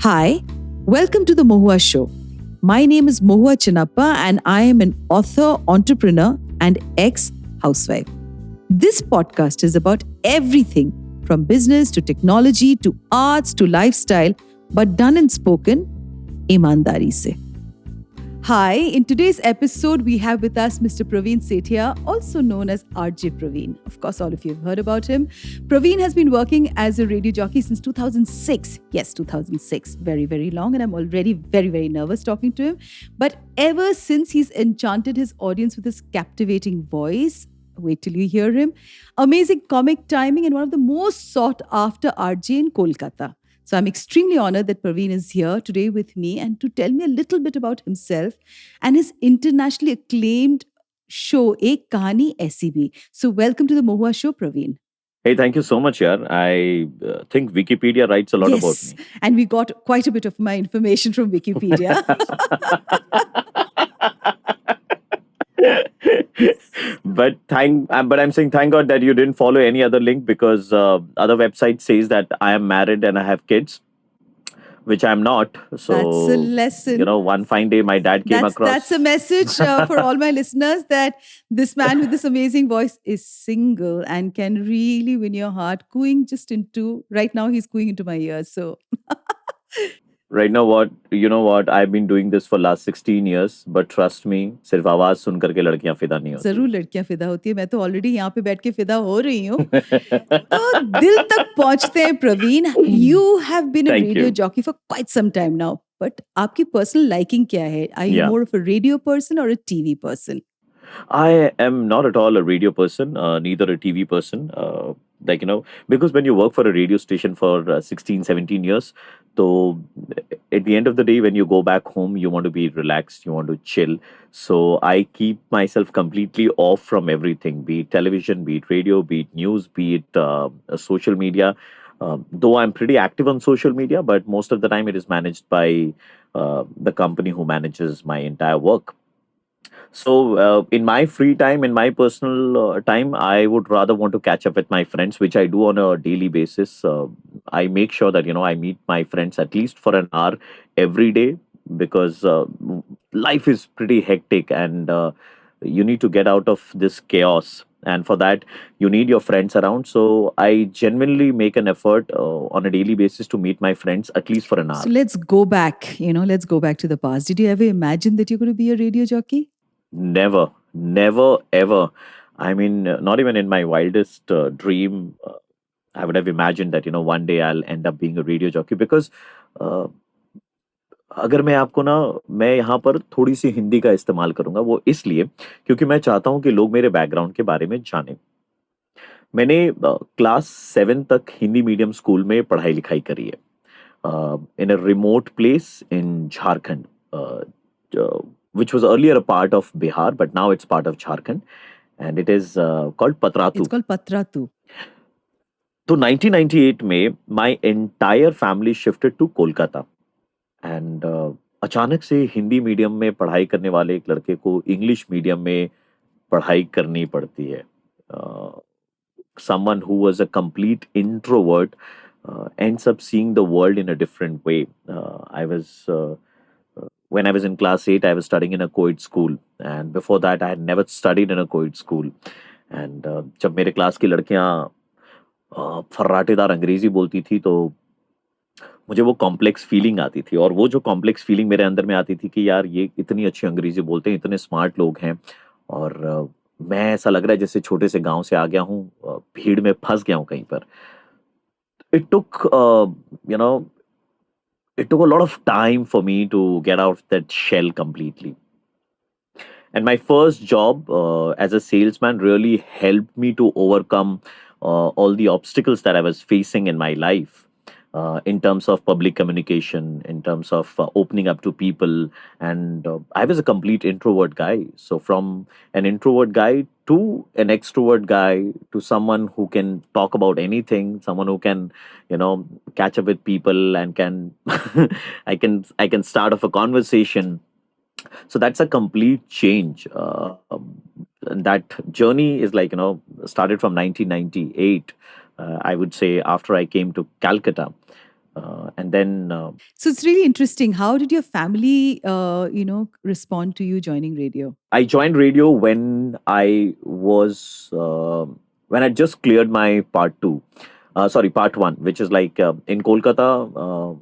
Hi, welcome to the Mohua Show. My name is Mohua Chinappa and I am an author, entrepreneur and ex-housewife. This podcast is about everything from business to technology to arts to lifestyle, but done and spoken ईमानदारी से. Hi, in today's episode, we have with us Mr. Praveen Sethia, also known as RJ Praveen. Of course, all of you have heard about him. Praveen has been working as a radio jockey since 2006. Yes, 2006. Very, very long. And I'm already very, very nervous talking to him. But ever since he's enchanted his audience with his captivating voice, wait till you hear him, amazing comic timing, and one of the most sought after RJ in Kolkata. So I'm extremely honored that Praveen is here today with me and to tell me a little bit about himself and his internationally acclaimed show, Ek Kahaani Aisi Bhi. So welcome to the Mohua Show, Praveen. Hey, thank you so much, yaar. I think Wikipedia writes a lot about me. And we got quite a bit of my information from Wikipedia. But I'm saying thank God that you didn't follow any other link, because other website says that I am married and I have kids, which I'm not. So that's a lesson. One fine day my dad came across. That's a message for all my listeners, that this man with this amazing voice is single and can really win your heart. Right now he's cooing into my ears. So Right now, what? I've been doing this for last 16 years, but trust me, सिर्फ आवाज सुन करके लड़कियां फिदा नहीं होती. जरूर लड़कियां फिदा होती है. मैं तो ऑलरेडी यहाँ पे बैठ के फिदा हो रही हूँ. तो दिल तक पहुँचते हैं. Praveen, you have been a radio jockey for quite some time now, but आपकी personal liking क्या है? Are you more of a radio person or a TV person? I am not at all a radio person, neither a TV person. Because when you work for a radio station for 16, 17 years, so at the end of the day, when you go back home, you want to be relaxed, you want to chill. So I keep myself completely off from everything, be it television, be it radio, be it news, be it social media. Though I'm pretty active on social media, but most of the time it is managed by the company who manages my entire work. So in my free time, in my personal time, I would rather want to catch up with my friends, which I do on a daily basis. I make sure that, I meet my friends at least for an hour every day, because life is pretty hectic and you need to get out of this chaos. And for that, you need your friends around. So I genuinely make an effort on a daily basis to meet my friends at least for an hour. So let's go back to the past. Did you ever imagine that you're going to be a radio jockey? Never, ever. I mean, not even in my wildest dream, I would have imagined that, one day I'll end up being a radio jockey. Because अगर मैं यहाँ पर थोड़ी सी हिंदी का इस्तेमाल करूंगा, वो इसलिए क्योंकि मैं चाहता हूँ कि लोग मेरे बैकग्राउंड के बारे में जानें. मैंने क्लास 7 तक हिंदी मीडियम स्कूल में पढ़ाई लिखाई करी है, in a remote place in Jharkhand, which was earlier a part of Bihar, but now it's part of Jharkhand, and it is called Patratu. It's called Patratu. So 1998 में my entire family shifted to Kolkata, and अचानक से Hindi medium में पढ़ाई करने वाले एक लड़के को इंग्लिश मीडियम में पढ़ाई करनी पड़ती है. Someone who was a complete introvert ends up seeing the world in a different way. When I was in class 8, I was studying in a co-ed school. And before that, I had never studied in a co-ed school. And जब मेरे class की लड़कियां फर्राटेदार अंग्रेजी बोलती थी, तो मुझे वो कॉम्प्लेक्स फीलिंग आती थी. और वो जो कॉम्प्लेक्स फीलिंग मेरे अंदर में आती थी कि यार ये इतनी अच्छी अंग्रेजी बोलते हैं, इतने स्मार्ट लोग हैं, और मैं ऐसा लग रहा है जैसे छोटे से गांव से आ गया हूँ, भीड़ में फंस गया हूँ कहीं पर. It took a lot of time for me to get out of that shell completely. And my first job as a salesman really helped me to overcome all the obstacles that I was facing in my life, in terms of public communication, in terms of opening up to people. And I was a complete introvert guy. So from an introvert guy to an extrovert guy to someone who can talk about anything, someone who can, catch up with people and can, I can start off a conversation. So that's a complete change. That journey is started from 1998. I would say after I came to Calcutta. And then So it's really interesting. How did your family, respond to you joining radio? I joined radio when I was when I just cleared my part two. Sorry, part one, which is like in Kolkata.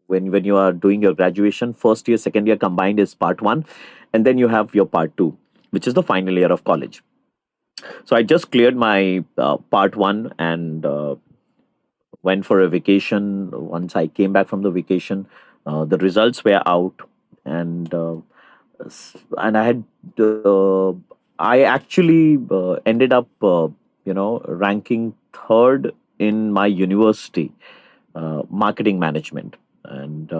When you are doing your graduation, first year, second year combined is part one, and then you have your part two, which is the final year of college. So I just cleared my part one and went for a vacation. Once I came back from the vacation, the results were out, and and I actually ended up ranking third in my university, marketing management, and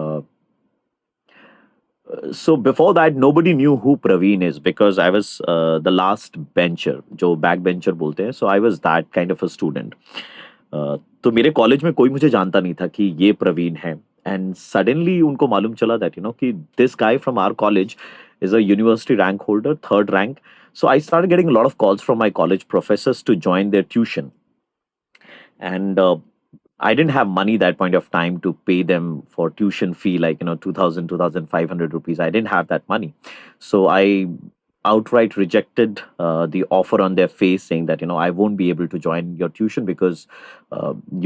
so before that nobody knew who Praveen is because I was the last bencher, जो backbencher बोलते हैं. So I was that kind of a student. तो मेरे college में कोई मुझे जानता नहीं था कि ये प्रवीण है. एंड सडनली उनको मालूम चला दैट कि this guy from our college is a university rank holder, third rank. So I started getting a lot of calls from my college professors to join their tuition. And I didn't have money that point of time to pay them for tuition fee, like, 2000, 2500 rupees. I didn't have that money. So I outright rejected the offer on their face, saying that, I won't be able to join your tuition because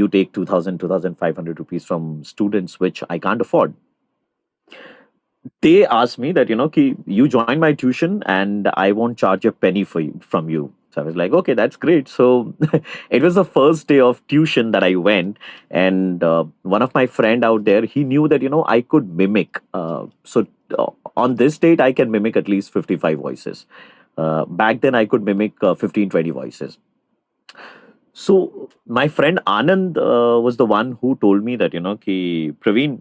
you take 2000, 2500 rupees from students, which I can't afford. They asked me that, you join my tuition and I won't charge a penny from you. So I was like, okay, that's great. So it was the first day of tuition that I went, and one of my friend out there, he knew that I could mimic. On this date, I can mimic at least 55 voices. Back then, I could mimic 15, 20 voices. So my friend Anand was the one who told me that कि Praveen,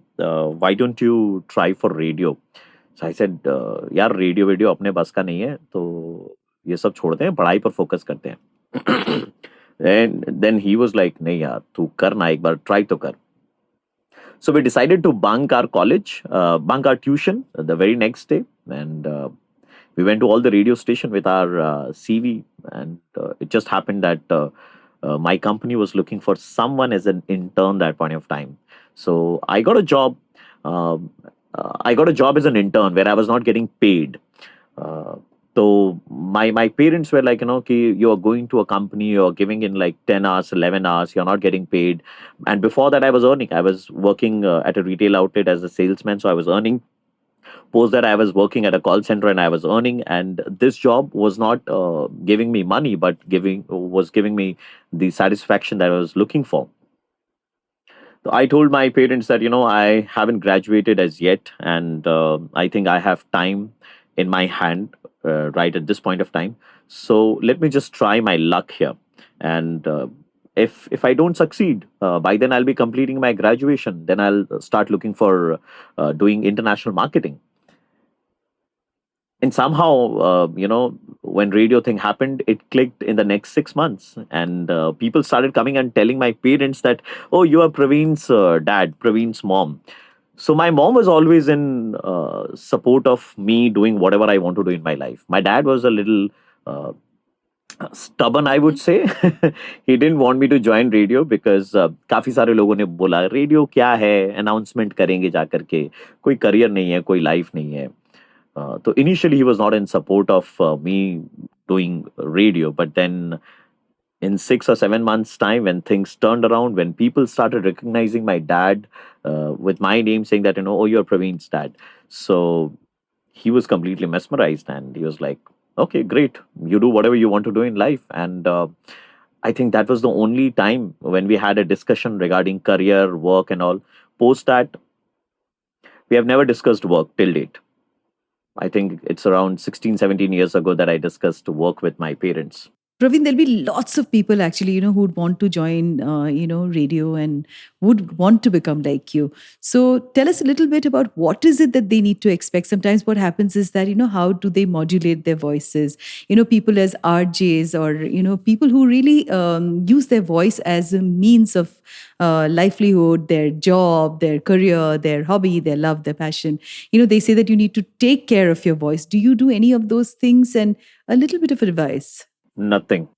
why don't you try for radio? So I said, यार radio video अपने बस का नहीं है, तो ये सब छोड़ते हैं, पढ़ाई पर फोकस करते हैं. And then he was like, नहीं यार, तू कर ना, एक बार ट्राई तो कर. So we decided to bunk our college, bunk our tuition the very next day, and we went to all the radio station with our CV, and it just happened that my company was looking for someone as an intern that point of time. So I got a job. I got a job as an intern where I was not getting paid. So my parents were like, कि you are going to a company, you're giving in like 10 hours, 11 hours, you're not getting paid. And before that, I was earning. I was working at a retail outlet as a salesman, so I was earning. Post that, I was working at a call center and I was earning. And this job was not giving me money, but was giving me the satisfaction that I was looking for. So I told my parents that, I haven't graduated as yet, and I think I have time in my hand right at this point of time. So let me just try my luck here. And if I don't succeed, by then I'll be completing my graduation. Then I'll start looking for doing international marketing. And somehow, when radio thing happened, it clicked in the next 6 months, and people started coming and telling my parents that, oh, you are Praveen's dad, Praveen's mom. So my mom was always in support of me doing whatever I want to do in my life. My dad was a little stubborn, I would say. He didn't want me to join radio because काफी सारे लोगों ने बोला radio क्या है, announcement करेंगे जा करके, कोई करियर नहीं है, कोई लाइफ नहीं है. So initially he was not in support of me doing radio, but then in 6 or 7 months time, when things turned around, when people started recognizing my dad with my name, saying that, oh, you're Praveen's dad. So he was completely mesmerized, and he was like, okay, great. You do whatever you want to do in life. And I think that was the only time when we had a discussion regarding career, work and all. Post that, we have never discussed work till date. I think it's around 16, 17 years ago that I discussed work with my parents. Praveen, there'll be lots of people actually, who would want to join, radio and would want to become like you. So tell us a little bit about what is it that they need to expect. Sometimes what happens is that, how do they modulate their voices? People as RJs or, people who really use their voice as a means of livelihood, their job, their career, their hobby, their love, their passion. They say that you need to take care of your voice. Do you do any of those things? And a little bit of advice. Nothing.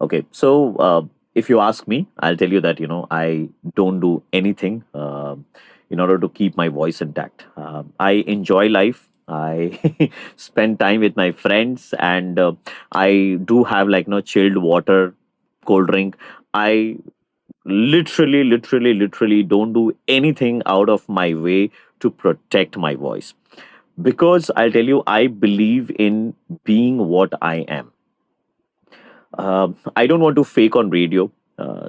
Okay, so if you ask me, I'll tell you that I don't do anything in order to keep my voice intact. I enjoy life. I spend time with my friends, and I do have like chilled water, cold drink. I literally don't do anything out of my way to protect my voice, because I'll tell you, I believe in being what I am. I don't want to fake on radio.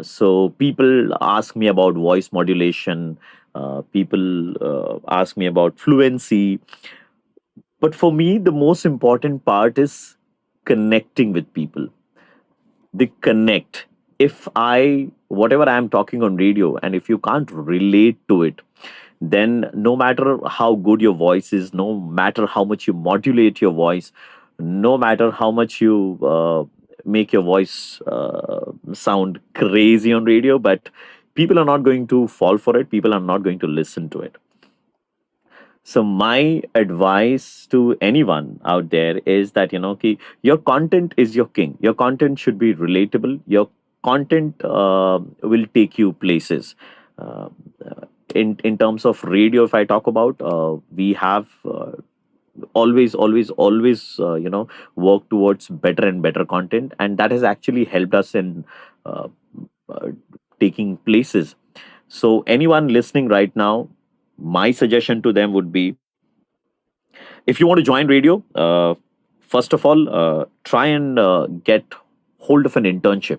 So people ask me about voice modulation. People ask me about fluency. But for me, the most important part is connecting with people. The connect. If whatever I'm talking on radio, and if you can't relate to it, then no matter how good your voice is, no matter how much you modulate your voice, no matter how much you make your voice sound crazy on radio, but people are not going to fall for it. People are not going to listen to it. So my advice to anyone out there is that your content is your king. Your content should be relatable. Your content will take you places. Uh, in terms of radio, if I talk about, we have always work towards better and better content, and that has actually helped us in uh, uh, taking places. So anyone listening right now, my suggestion to them would be, if you want to join radio, first of all, try and get hold of an internship,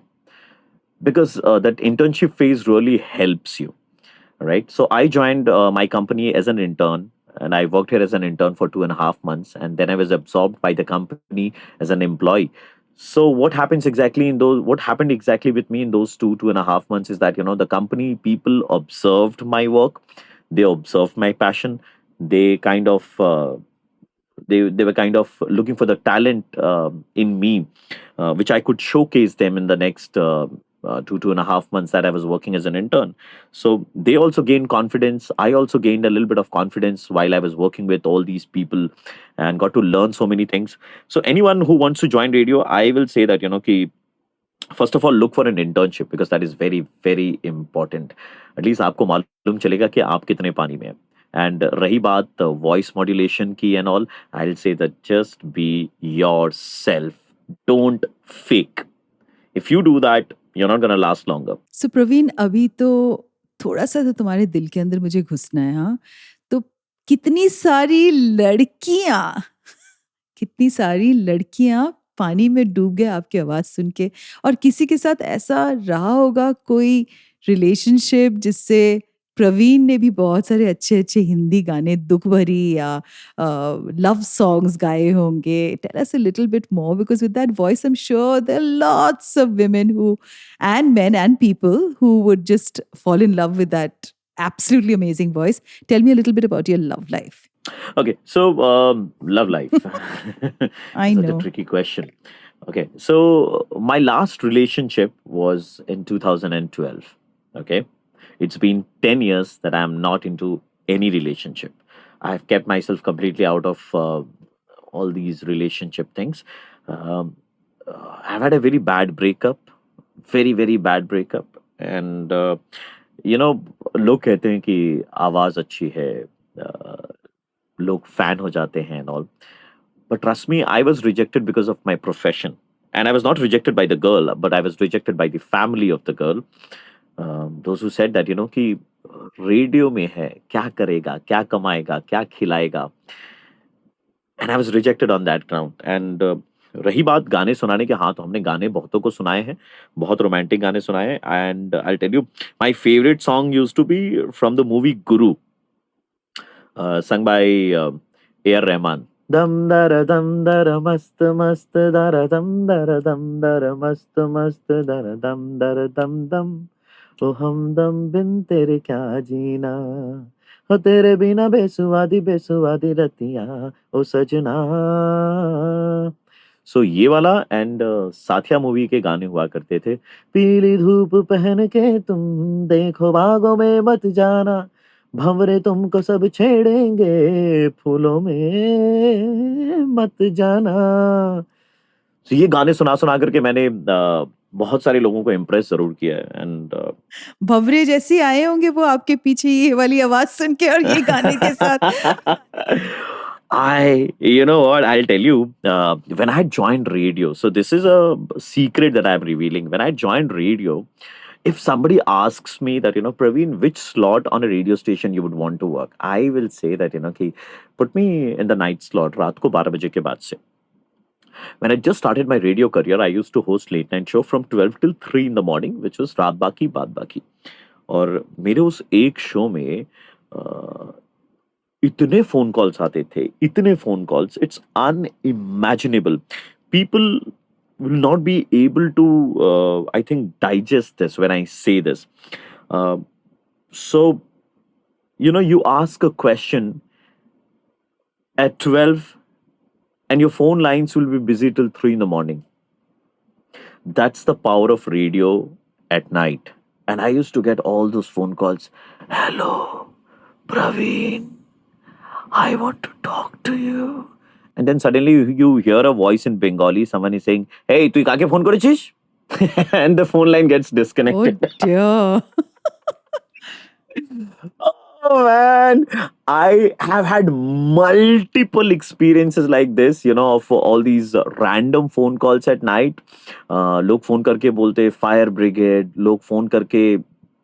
because that internship phase really helps you. Right. So I joined my company as an intern, and I worked here as an intern for 2.5 months, and then I was absorbed by the company as an employee. So what happened exactly with me in those 2.5 months is that the company people observed my work, they observed my passion, they kind of they were kind of looking for the talent in me, which I could showcase them in the next 2.5 months that I was working as an intern. So they also gained confidence. I also gained a little bit of confidence while I was working with all these people, and got to learn so many things. So anyone who wants to join radio, I will say that ki, first of all, look for an internship, because that is very important. At least आपको मालूम चलेगा कि आप कितने पानी में हैं. And रही बात voice modulation की and all, I'll say that just be yourself. Don't fake. If you do that, you're not gonna last longer. So Praveen, अभी तो थोड़ा सा तो तुम्हारे दिल के अंदर मुझे घुसना है, हाँ. तो कितनी सारी लड़कियां पानी में डूब गए आपकी आवाज सुन के, और किसी के साथ ऐसा रहा होगा कोई रिलेशनशिप जिससे प्रवीण ने भी बहुत सारे अच्छे अच्छे हिंदी गाने दुख भरी या लव सॉन्ग्स गाए होंगे. Tell us a little bit more, because with that voice I am sure there are lots of women who and men and people who would just fall in love with that absolutely amazing voice. Tell me a little bit about your love life. Okay, so love life. I Such a know. tricky question. Okay, so my last relationship was in 2012. Okay, it's been 10 years that I am not into any relationship. I've kept myself completely out of all these relationship things. Um, I've had a very bad breakup, very bad breakup, and लोग कहते हैं कि आवाज अच्छी है, लोग fan हो जाते हैं and all. But trust me, I was rejected because of my profession. And I was not rejected by the girl, but I was rejected by the family of the girl. Those who said that, कि radio में है, क्या करेगा, क्या कमाएगा, क्या खिलाएगा. And I was rejected on that ground. And रही बात गाने सुनाने के, हाँ, तो हमने गाने बहुतों को सुनाए हैं, बहुत रोमांटिक गाने सुनाए हैं. And I'll tell you, my favorite song used to be from the movie Guru, sung by A.R. Rahman. Dum dara dum dara mast mast dara dum dara mast mast dara dum dum. ओ हमदम बिन तेरे क्या जीना, हो तेरे बिना बेसुवादी रतियां, ओ सजना. सो ये वाला and Saathiya movie के गाने हुआ करते थे. पीली धूप पहन के तुम देखो बागों में मत जाना, भंवरे तुमको सब छेड़ेंगे, फूलों में मत जाना. So ये गाने सुना सुना करके मैंने बहुत सारे लोगों को इम्प्रेस जरूर किया है एंड भंवरे जैसे आए होंगे वो आपके पीछे ये वाली आवाज सुन के और ये गाने के साथ. You know what, I'll tell you, when I joined radio, so this is a secret that I'm revealing. When I joined radio, if somebody asks me that, Praveen, which slot on a radio station you would want to work, I will say that, ki, put me in the night slot, रात को 12 बजे के बाद से. When I just started my radio career, I used to host late night show from 12 till 3 in the morning, which was रात बाकी बात बाकी. और मेरे उस एक शो में इतने फोन कॉल्स आते थे, इतने phone calls, it's unimaginable. People will not be able to, I think, digest this when I say this. Uh, so, you ask a question at 12 and your phone lines will be busy till 3 in the morning. That's the power of radio at night. And I used to get all those phone calls. Hello, Praveen. I want to talk to you. And then suddenly you hear a voice in Bengali. Someone is saying, "Hey, tu kake phone korichis?" And the phone line gets disconnected. Oh dear. Oh man, I have had multiple experiences like this, of all these random phone calls at night. लोग phone करके बोलते fire brigade, लोग phone करके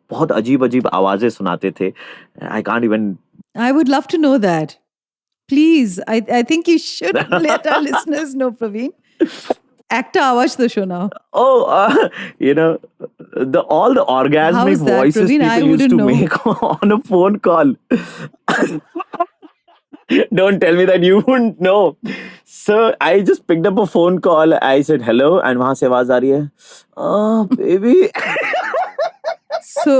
बहुत अजीब अजीब आवाजें सुनाते थे. I can't even. I would love to know that. Please, I think you should let our listeners know, Praveen. Actor आवाज तो सुनाओ. Oh, all the orgasmic How is that, voices Praveen? I people used wouldn't to know. make on a phone call. Don't tell me that you wouldn't know. So I just picked up a phone call. I said hello, and वहां से आवाज आ रही है. Oh, baby. So,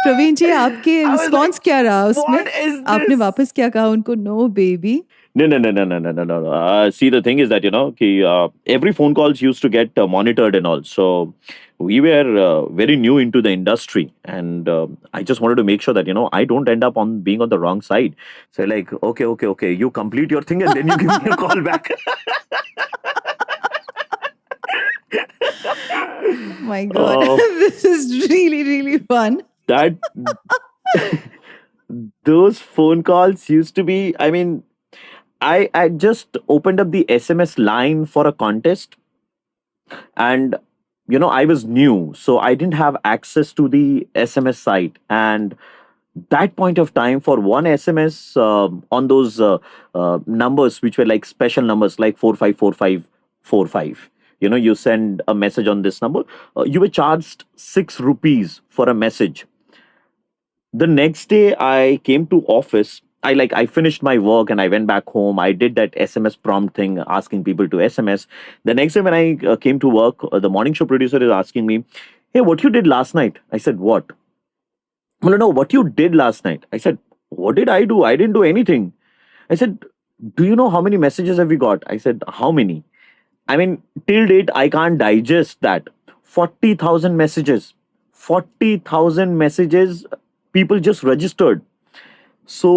Praveen जी आपके I was response like, क्या रहा उसमें? what is आपने this? वापस क्या कहा उनको? No, baby. No. See, the thing is that, every phone calls used to get monitored and all. So we were very new into the industry. And I just wanted to make sure that, I don't end up on being on the wrong side. So like, okay. You complete your thing and then you give me a call back. Oh my God. Oh. This is really, really fun. That those phone calls used to be, I mean, I just opened up the SMS line for a contest, and I was new, so I didn't have access to the SMS site. And that point of time, for one SMS on those numbers which were like special numbers, like 454545, you send a message on this number, you were charged 6 rupees for a message. The next day I came to office. I finished my work and I went back home. I did that SMS prompt thing, asking people to SMS. The next day when I came to work, the morning show producer is asking me, "Hey, what you did last night?" I said, "What?" "Well, no, what you did last night?" I said, "What did I do? I didn't do anything." I said, "Do you know how many messages have we got?" I said, "How many?" I mean, till date, I can't digest that. 40,000 messages. 40,000 messages, people just registered. So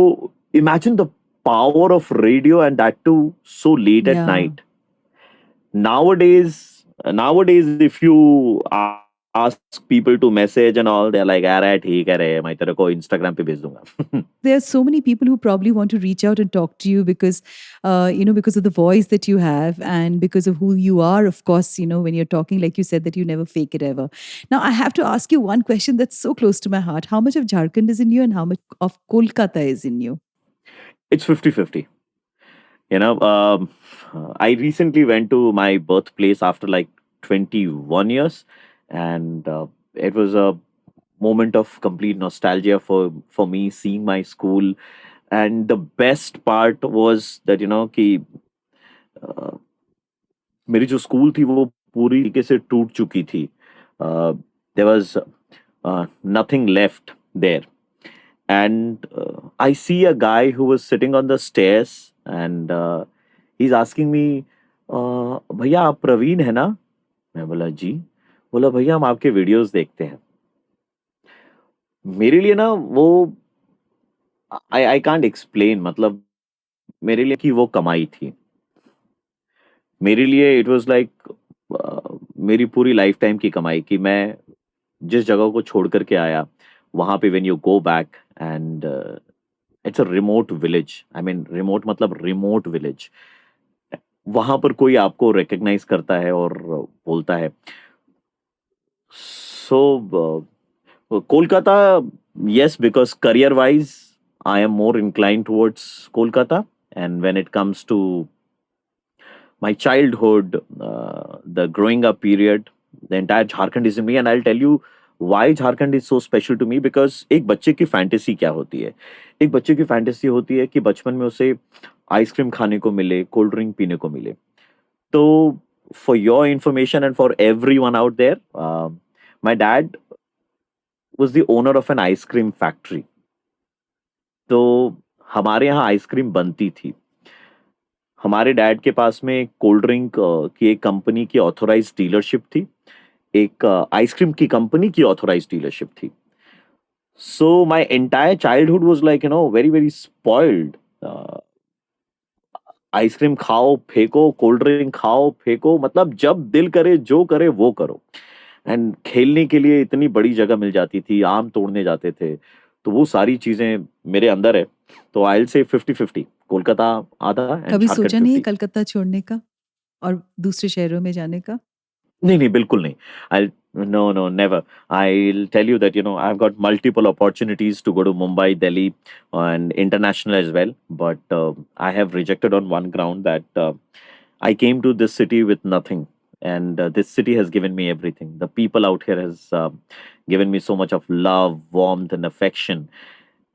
imagine the power of radio, and that too so late at Yeah. night. Nowadays, if you ask people to message and all, they're like, "अरे ठीक है रे, मैं तेरे को Instagram पे भेज दूंगा." There are so many people who probably want to reach out and talk to you because, because of the voice that you have and because of who you are. Of course, when you're talking, like you said, that you never fake it ever. Now, I have to ask you one question that's so close to my heart. How much of Jharkhand is in you and how much of Kolkata is in you? It's 50-50. I recently went to my birthplace after like 21 years, and it was a moment of complete nostalgia for me, seeing my school. And the best part was that, कि uh, मेरी जो school थी वो पूरी तरीके से टूट चुकी थी. There was nothing left there. And I see a guy who was sitting on the stairs, and he's asking me, "भैया आप प्रवीण है ना?" मैं बोला जी. बोला, "भैया हम आपके वीडियोस देखते हैं." मेरे लिए ना वो, आई कांट एक्सप्लेन, मतलब मेरे लिए कि वो कमाई थी. मेरे लिए इट वाज लाइक मेरी पूरी लाइफ टाइम की कमाई कि मैं जिस जगह को छोड़ करके आया वहां पे when you go back and it's a remote village, I mean remote मतलब रिमोट विलेज, वहां पर कोई आपको रिकग्नाइज करता है और बोलता है. सो Kolkata, yes, because career wise I am more inclined towards Kolkata. And when it comes to my childhood, the growing up period, the entire Jharkhand is in me. And I'll tell you why Jharkhand is so special to me. Because एक बच्चे की fantasy क्या होती है? एक बच्चे की fantasy होती है कि बचपन में उसे आइसक्रीम खाने को मिले, कोल्ड ड्रिंक पीने को मिले. तो for your information and for everyone out there, my dad was the owner of an ice cream factory. तो हमारे यहाँ आइसक्रीम बनती थी. हमारे डैड के पास में कोल्ड ड्रिंक की एक कंपनी की ऑथोराइज्ड डीलरशिप थी, एक आइसक्रीम की कंपनी की ऑथोराइज्ड डीलरशिप थी. So my entire childhood was like very very spoiled. Ice cream खाओ फेंको, कोल्ड ड्रिंक खाओ फेंको, मतलब जब दिल करे जो करे वो करो. एंड खेलने के लिए इतनी बड़ी जगह मिल जाती थी, आम तोड़ने जाते थे, तो वो सारी चीजें मेरे अंदर है. तो आई विल से 50-50, कोलकाता आधा एंड कभी झारखंड सोचा नहीं है 50. कलकत्ता छोड़ने का और दूसरे शहरों में जाने का? नहीं नहीं बिल्कुल नहीं. I know no never. I'll tell you that I've got multiple opportunities to go to Mumbai, Delhi, and international as well. But I have rejected on one ground that I came to this city with nothing, and this city has given me everything. The people out here has given me so much of love, warmth, and affection.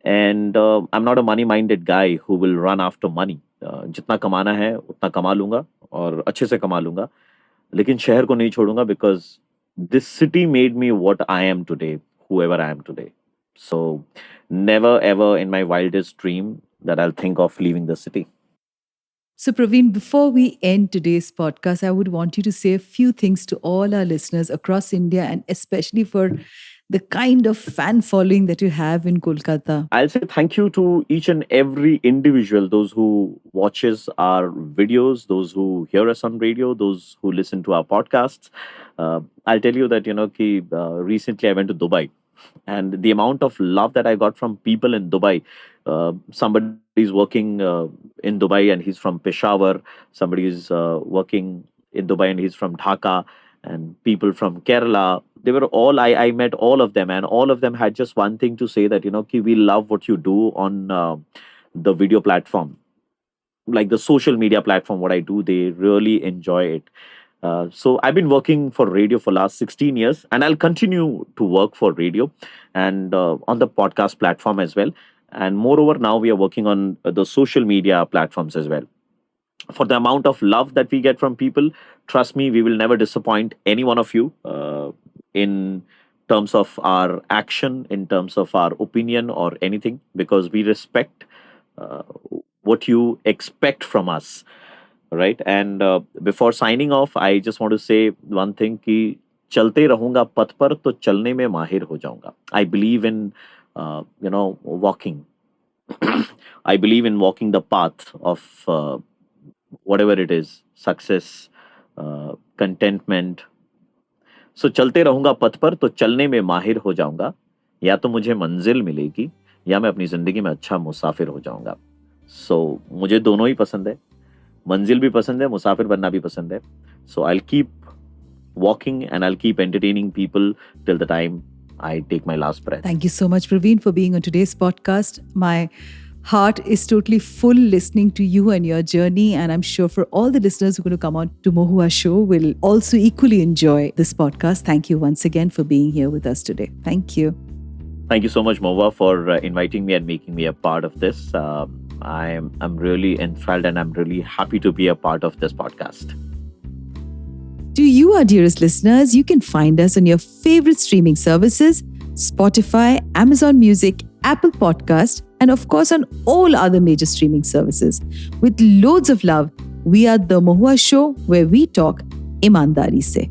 And I'm not a money-minded guy who will run after money. जितना कमाना है उतना कमा लूंगा और अच्छे से कमा लूंगा, लेकिन शहर को नहीं छोड़ूंगा. Because this city made me what I am today, whoever I am today. So never ever in my wildest dream that I'll think of leaving the city. So, Praveen, before we end today's podcast, I would want you to say a few things to all our listeners across India, and especially for the kind of fan following that you have in Kolkata. I'll say thank you to each and every individual, those who watches our videos, those who hear us on radio, those who listen to our podcasts. I'll tell you that recently I went to Dubai, and the amount of love that I got from people in Dubai. Somebody is working in Dubai and he's from Peshawar. Somebody is working in Dubai and he's from Dhaka, and people from Kerala. They were all, I met all of them, and all of them had just one thing to say, that ki we love what you do on the video platform, like the social media platform. What I do, they really enjoy it. So I've been working for radio for last 16 years, and I'll continue to work for radio and on the podcast platform as well. And moreover, now we are working on the social media platforms as well. For the amount of love that we get from people, trust me, we will never disappoint any one of you in terms of our action, in terms of our opinion or anything, because we respect what you expect from us, right? And before signing off, I just want to say one thing, कि चलते रहूंगा पथ पर तो चलने में माहिर हो जाऊंगा. I believe in walking. I believe in walking the path of whatever it is, success, contentment. So चलते रहूंगा पथ पर तो चलने में माहिर हो जाऊंगा. या तो मुझे मंजिल मिलेगी या मैं अपनी जिंदगी में अच्छा मुसाफिर हो जाऊंगा. So मुझे दोनों ही पसंद है, मंजिल भी पसंद है, मुसाफिर बनना भी पसंद है. So I'll keep walking and I'll keep entertaining people till the time I take my last breath. Thank you so much, Praveen, for being on today's podcast. My heart is totally full listening to you and your journey, and I'm sure for all the listeners who are going to come on to Mohua Show will also equally enjoy this podcast. Thank you once again for being here with us today. Thank you. Thank you so much, Mohua, for inviting me and making me a part of this. I'm really enthralled and I'm really happy to be a part of this podcast. To you, our dearest listeners, you can find us on your favorite streaming services, Spotify, Amazon Music, Apple Podcast, and of course on all other major streaming services. With loads of love, we are The Mohua Show, where we talk ईमानदारी से.